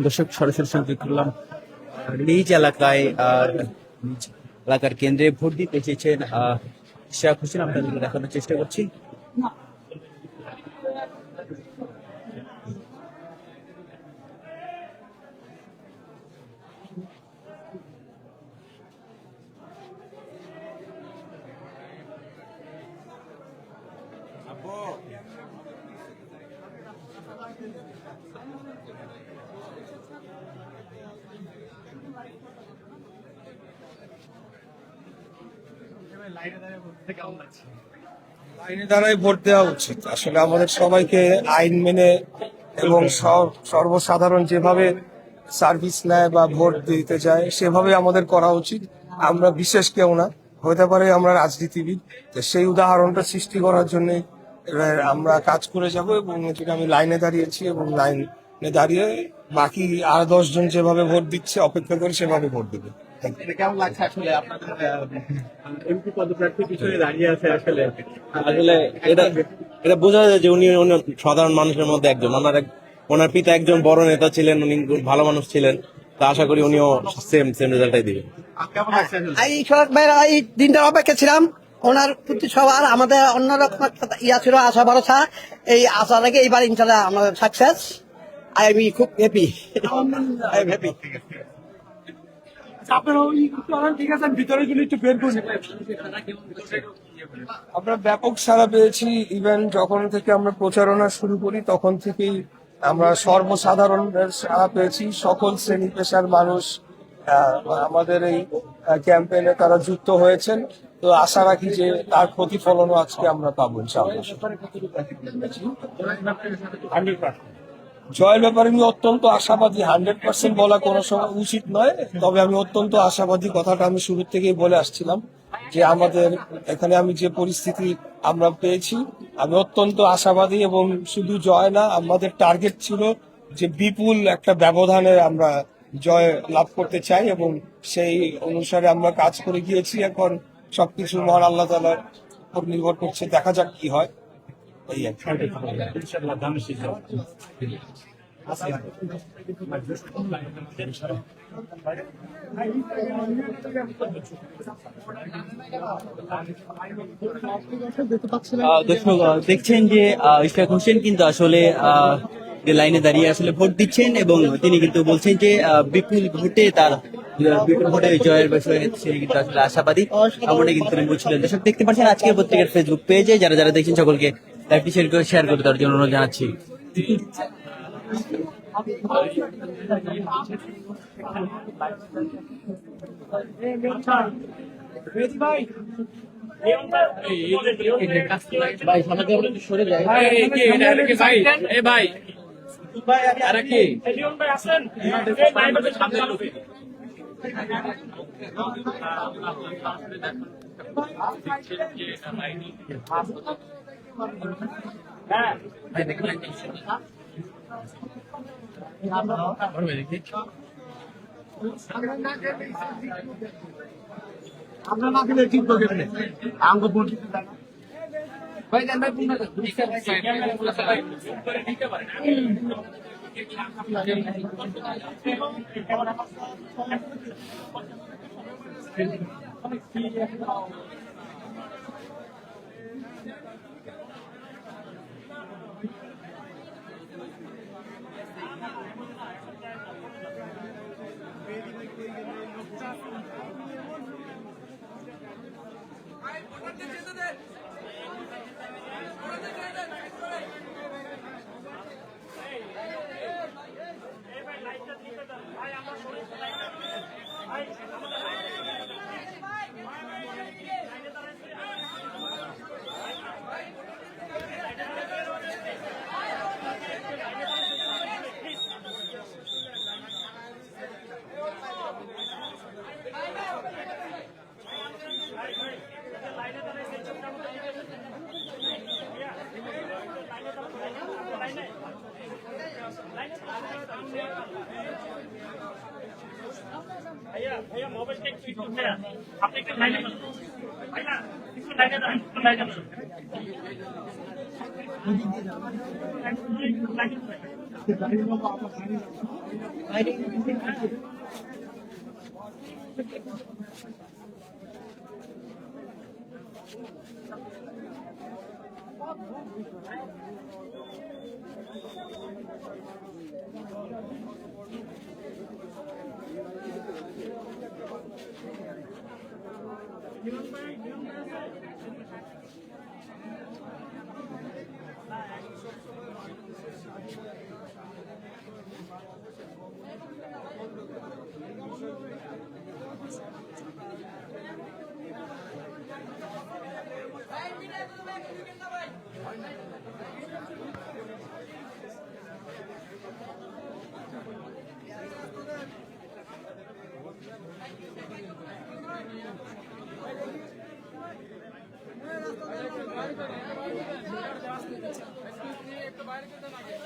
দর্শক সরাসরি সংযোগ করলাম নিজ এলাকায় নিজ এলাকার কেন্দ্রে ভোট দিতে এসেছেন ইশরাক হোসেন, আপনাদেরকে দেখানোর চেষ্টা করছি। আইনে দ্বারাই ভোট দেওয়া উচিত। আসলে আমাদের সবাইকে আইন মেনে এবং সর্বসাধারণ যেভাবে সার্ভিস নেয় বা ভোট দিতে যায় সেভাবে আমাদের করা উচিত। আমরা বিশেষ কেউ না, হতে পারে আমরা রাজনীতিবিদ, তো সেই উদাহরণটা সৃষ্টি করার জন্য আমরা কাজ করে যাব এবং এটাকে আমি লাইনে দাঁড়িয়েছি এবং লাইনে দাঁড়িয়ে বাকি আর 10 জন যেভাবে ভোট দিচ্ছে অপেক্ষা করে সেভাবে ভোট দেবে। কেমন লাগছে আসলে আপনাদের এমপি পদপ্রার্থী পিছনে দাঁড়িয়ে আছে? আসলে আসলে এটা বোঝা যায় যে উনি সাধারণ মানুষের মধ্যে একজন। ওনার পিতা একজন বড় নেতা ছিলেন, উনি ভালো মানুষ ছিলেন, তা আশা করি উনিও সেম রেজাল্টটাই দিবেন। কেমন লাগছে এই দিনটার অপেক্ষা ছিলাম। ওনার প্রতি সবার আমাদের অন্যরকম একটা ইয়া ছিল, আশা ভরসা। এই আশা রেখে এইবার ইনশাল্লাহ আমাদের সাকসেস। আমি খুব হ্যাপি। আমরা ব্যাপক সাড়া পেয়েছি। ইভেন যখন থেকে আমরা প্রচারণা শুরু করি তখন থেকেই আমরা সর্বসাধারণের সাড়া পেয়েছি। সকল শ্রেণী পেশার মানুষ আমাদের এই ক্যাম্পেইনে তারা যুক্ত হয়েছেন। তো আশা রাখি যে তার প্রতিফলনও আজকে আমরা পাবো ইনশাআল্লাহ। জয়ের ব্যাপারে আমি অত্যন্ত আশাবাদী। 100% বলা কোনো সময় উচিত নয়, তবে আমি অত্যন্ত আশাবাদী। কথাটা আমি শুরু থেকেই বলে আসছিলাম যে আমাদের এখানে আমি যে পরিস্থিতি আমরা পেয়েছি, আমি অত্যন্ত আশাবাদী। এবং শুধু জয় না, আমাদের টার্গেট ছিল যে বিপুল একটা ব্যবধানে আমরা জয় লাভ করতে চাই এবং সেই অনুসারে আমরা কাজ করে গিয়েছি। এখন সবকিছু মহান আল্লাহ তাআলার উপর নির্ভর করছে, দেখা যাক কি হয়। এই দেখছেন যে ইশরাক হোসেন কিন্তু আসলে লাইনে দাঁড়িয়ে আসলে ভোট দিচ্ছেন এবং তিনি কিন্তু বলছেন যে বিপুল ভোটে জয়ের বিষয়ে তিনি কিন্তু আসলে আশাবাদী, এমনই কিন্তু তিনি বলছিলেন। দর্শক দেখতে পাচ্ছেন আজকের পত্রিকার ফেসবুক পেজে যারা যারা দেখছেন সকলকে লাইভটি শেয়ার করে দেওয়ার জন্য অনুরোধ জানাচ্ছি। সরে যায় ভাই আরে কি আসেন আমরা না দিলে ঠিক করে আঙ্গ বলতে ভাই দেন ভাই পুনঃ দিতে পারেন। भैया मोबाइल टेक আপনি একটু লাইনে বসুন ভাই না একটু লাইনে দাঁড়ান একটু বাইরে